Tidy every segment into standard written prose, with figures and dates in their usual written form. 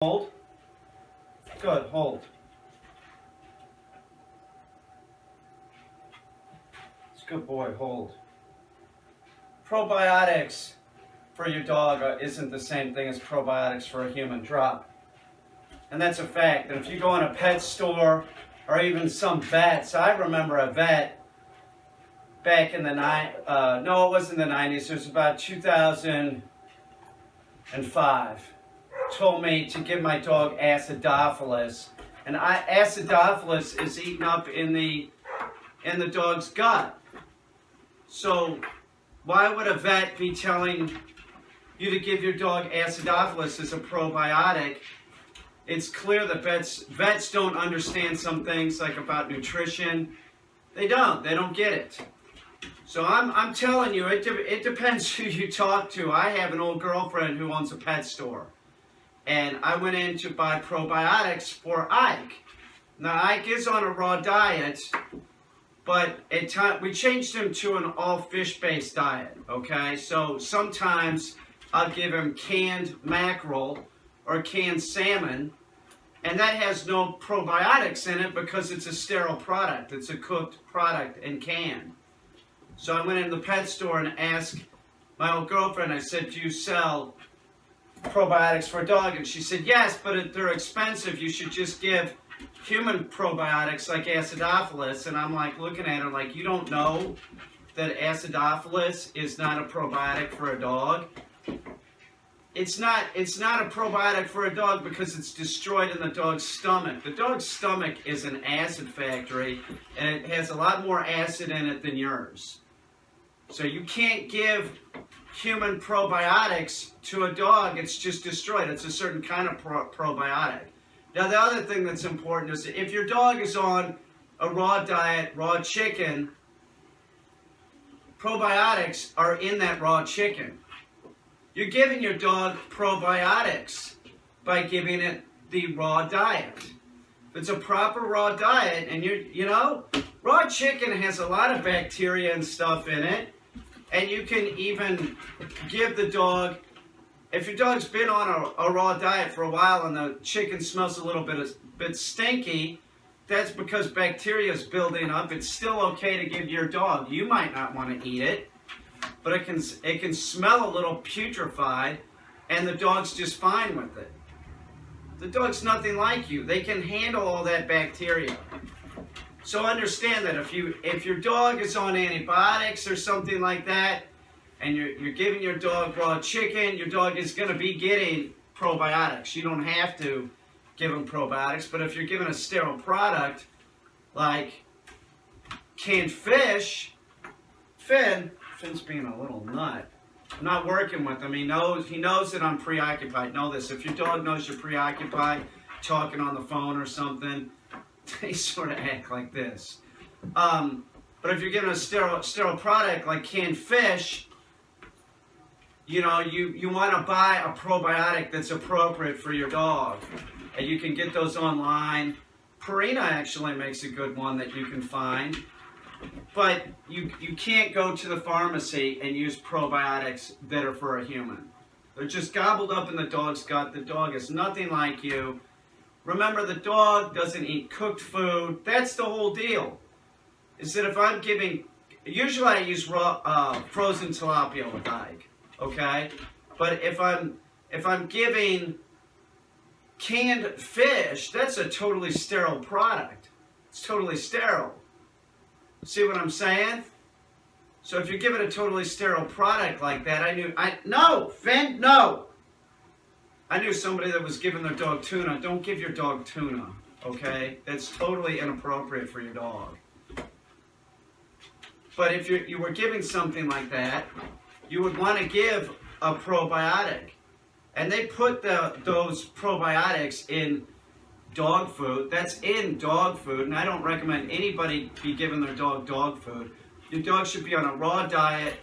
Hold. Good, hold. It's a good boy, hold. Probiotics for your dog isn't the same thing as probiotics for a human. Drop. And that's a fact. And if you go in a pet store or even some vets, I remember a vet back in the no, it wasn't the 90s, it was about 2005. Told me to give my dog acidophilus, and acidophilus is eaten up in the dog's gut. So why would a vet be telling you to give your dog acidophilus as a probiotic? It's clear that vets don't understand some things like about nutrition. They don't get it. So I'm telling you, it depends who you talk to. I have an old girlfriend who owns a pet store. And I went in to buy probiotics for Ike. Now, Ike is on a raw diet, but we changed him to an all fish-based diet, okay? So sometimes I'll give him canned mackerel or canned salmon, and that has no probiotics in it because it's a sterile product. It's a cooked product and canned. So I went in the pet store and asked my old girlfriend, I said, do you sell probiotics for a dog? And she said, yes, but they're expensive. You should just give human probiotics like acidophilus. And I'm like looking at her like, you don't know that acidophilus is not a probiotic for a dog? It's not a probiotic for a dog because it's destroyed in the dog's stomach. The dog's stomach is an acid factory, and it has a lot more acid in it than yours. So you can't give human probiotics to a dog. It's just destroyed. It's a certain kind of probiotic. Now, the other thing that's important is that if your dog is on a raw diet, raw chicken, probiotics are in that raw chicken. You're giving your dog probiotics by giving it the raw diet. If it's a proper raw diet, and raw chicken has a lot of bacteria and stuff in it, and you can even give the dog, if your dog's been on a raw diet for a while and the chicken smells a little bit stinky, that's because bacteria is building up. It's still okay to give your dog. You might not want to eat it, but it can smell a little putrefied, and the dog's just fine with it. The dog's nothing like you. They can handle all that bacteria. So understand that if your dog is on antibiotics or something like that, and you're giving your dog raw chicken, your dog is going to be getting probiotics. You don't have to give them probiotics, but if you're giving a sterile product like canned fish, Finn's being a little nut. I'm not working with him. He knows that I'm preoccupied. Know this. If your dog knows you're preoccupied, talking on the phone or something, they sort of act like this. But if you're giving a sterile product like canned fish, you want to buy a probiotic that's appropriate for your dog. And you can get those online. Purina actually makes a good one that you can find. But you can't go to the pharmacy and use probiotics that are for a human. They're just gobbled up in the dog's gut. The dog is nothing like you. Remember, the dog doesn't eat cooked food. That's the whole deal. Is that if I'm giving, usually I use raw, frozen tilapia with Ike, okay? But if I'm giving canned fish, that's a totally sterile product. It's totally sterile. See what I'm saying? So if you're giving a totally sterile product like that, no, Finn, no. I knew somebody that was giving their dog tuna. Don't give your dog tuna, okay? That's totally inappropriate for your dog. But if you were giving something like that, you would want to give a probiotic. And they put those probiotics in dog food. That's in dog food, and I don't recommend anybody be giving their dog food. Your dog should be on a raw diet,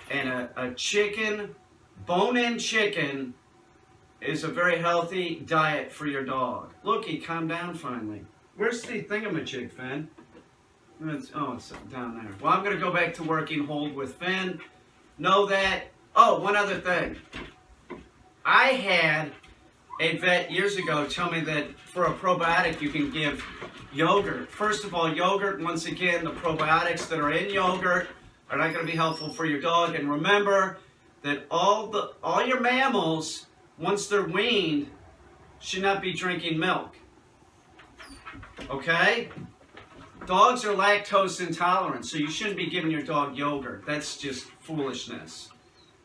and a chicken, bone-in chicken, is a very healthy diet for your dog. Looky, calm down finally. Where's the thingamajig, Finn? It's down there. Well, I'm going to go back to working hold with Finn. Know that. Oh, one other thing. I had a vet years ago tell me that for a probiotic you can give yogurt. First of all, yogurt, once again, the probiotics that are in yogurt are not going to be helpful for your dog. And remember that all your mammals, once they're weaned, should not be drinking milk. Okay? Dogs are lactose intolerant, so you shouldn't be giving your dog yogurt. That's just foolishness.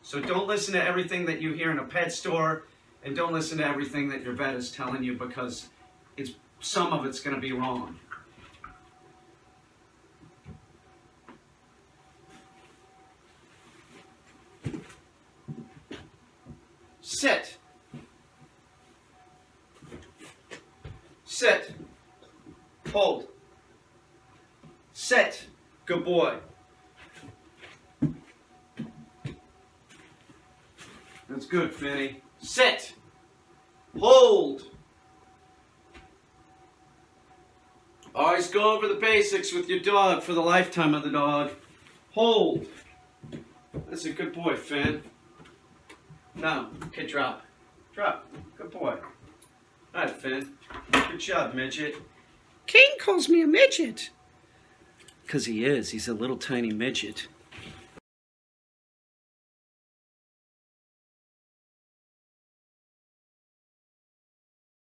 So don't listen to everything that you hear in a pet store, and don't listen to everything that your vet is telling you, because some of it's going to be wrong. Sit. Sit. Hold. Sit. Good boy. That's good, Finny. Sit. Hold. Always go over the basics with your dog for the lifetime of the dog. Hold. That's a good boy, Finn. Now, okay, drop. Drop. Good boy. All right, Finn. Good job, midget. Caine calls me a midget. Because he is. He's a little tiny midget.